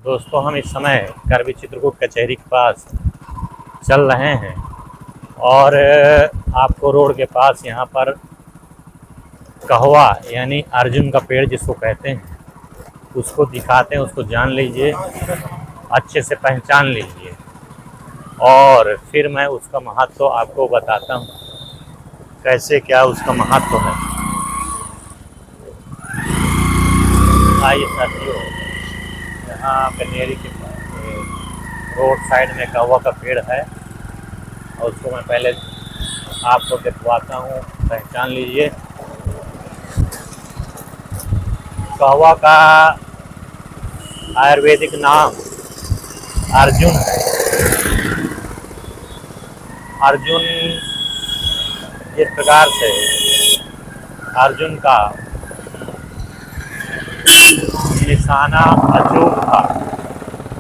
दोस्तों, हम इस समय करवी चित्रकूट कचहरी के पास चल रहे हैं और आपको रोड के पास यहाँ पर कहवा यानी अर्जुन का पेड़ जिसको कहते हैं उसको दिखाते हैं। उसको जान लीजिए, अच्छे से पहचान लीजिए और फिर मैं उसका महत्व आपको बताता हूँ कैसे क्या उसका महत्व है। आइए साथियों, यहाँ कनेरी के रोड साइड में कहवा का पेड़ है और उसको मैं पहले आपको दिखवाता हूँ, पहचान लीजिए। कहवा का आयुर्वेदिक नाम अर्जुन है। अर्जुन जिस प्रकार से अर्जुन का निशाना अचूक था,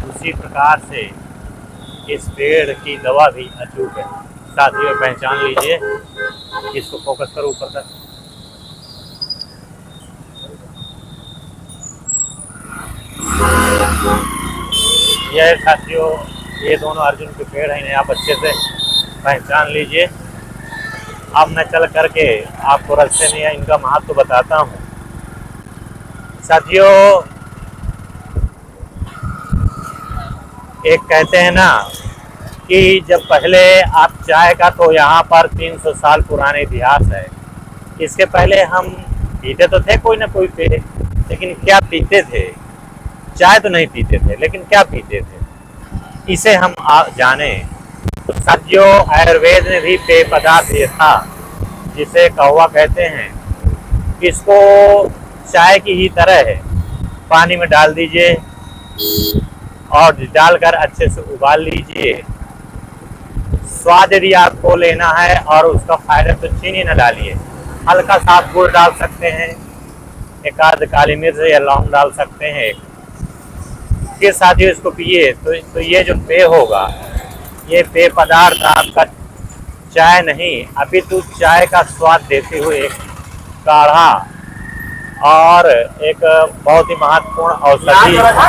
उसी प्रकार से इस पेड़ की दवा भी अचूक है। साथियों, पहचान लीजिए, इसको फोकस करो ऊपर तक। यह साथियों, ये दोनों अर्जुन के पेड़ हैं, इन्हें आप अच्छे से पहचान लीजिए। अब मैं चल करके आपको रास्ते में इनका महत्व बताता हूँ। साथियों, एक कहते हैं ना कि जब पहले आप चाय का, तो यहाँ पर 300 साल पुराने इतिहास है। इसके पहले हम पीते तो थे कोई ना कोई पे, लेकिन क्या पीते थे? चाय तो नहीं पीते थे, लेकिन क्या पीते थे इसे हम जाने। तो साथियों, आयुर्वेद में भी पेय पदार्थ ये था जिसे कहवा कहते हैं। इसको चाय की ही तरह है, पानी में डाल दीजिए और डालकर अच्छे से उबाल लीजिए। स्वाद यदि आपको लेना है और उसका फायदा, तो चीनी न डालिए, हल्का सा गुड़ डाल सकते हैं, एक आध काली मिर्च या लौंग डाल सकते हैं। के साथ ही इसको पिए तो ये जो पेय होगा, ये पेय पदार्थ आपका चाय नहीं अपितु चाय का स्वाद देते हुए एक काढ़ा और एक बहुत ही महत्वपूर्ण औषधि होगी।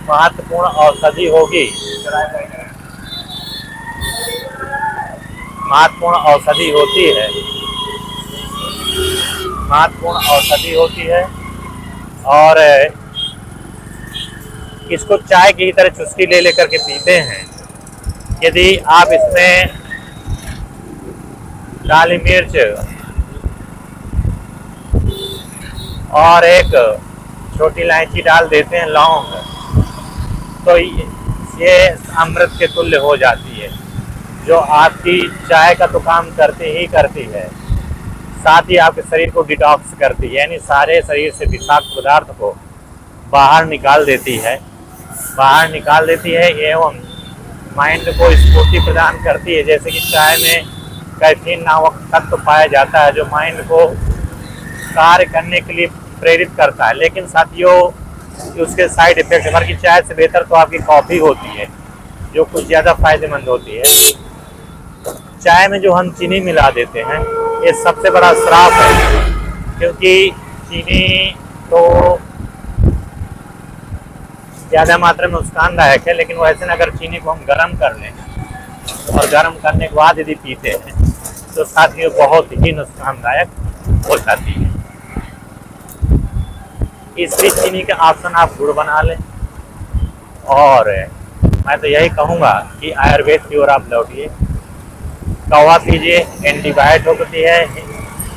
महत्वपूर्ण औषधि होती है और इसको चाय की तरह चुस्की ले लेकर के पीते हैं। यदि आप इसमें काली मिर्च और एक छोटी इलायची डाल देते हैं, लौंग, तो ये अमृत के तुल्य हो जाती है, जो आपकी चाय का तो काम करती है, साथ ही आपके शरीर को डिटॉक्स करती है, यानी सारे शरीर से विषाक्त पदार्थ को बाहर निकाल देती है एवं माइंड को स्फूर्ति प्रदान करती है। जैसे कि चाय में कैफीन नामक तत्व पाया जाता है जो माइंड को कार्य करने के लिए प्रेरित करता है। लेकिन साथियों, उसके साइड इफेक्ट, भर की चाय से बेहतर तो आपकी कॉफ़ी होती है, जो कुछ ज़्यादा फायदेमंद होती है। चाय में जो हम चीनी मिला देते हैं, ये सबसे बड़ा श्राप है, क्योंकि चीनी तो ज़्यादा मात्रा में नुकसानदायक है। लेकिन वैसे ना, अगर चीनी को हम गर्म कर लें और गर्म करने के बाद यदि पीते हैं तो साथियों बहुत ही नुकसानदायक हो जाती है। इसलिए चीनी का ऑप्शन आप गुड़ बना लें। और मैं तो यही कहूँगा कि आयुर्वेद की ओर आप लौटिए, कहवा पीजिए, एंटीबायोटिक होती है,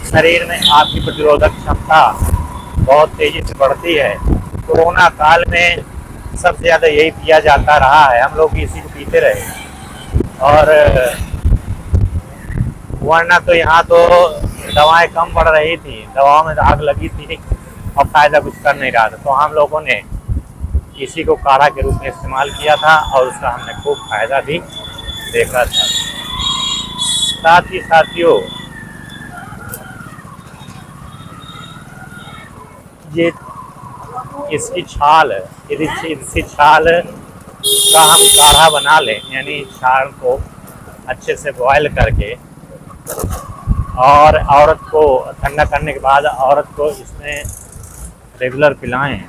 शरीर में आपकी प्रतिरोधक क्षमता बहुत तेज़ी से बढ़ती है। कोरोना काल में सबसे ज़्यादा यही पिया जाता रहा है, हम लोग इसी को पीते रहे। और वरना तो यहाँ तो दवाएं कम पड़ रही थी, दवाओं में आग लगी थी और फ़ायदा कुछ कर नहीं रहा था, तो हम लोगों ने इसी को काढ़ा के रूप में इस्तेमाल किया था और उसका हमने खूब फायदा भी देखा था। साथ ही साथियों, ये इसकी छाल, यदि इसकी छाल का हम काढ़ा बना लें, यानी छाल को अच्छे से बॉयल करके और औरत को ठंडा करने के बाद औरत को इसमें रेगुलर पिलाएं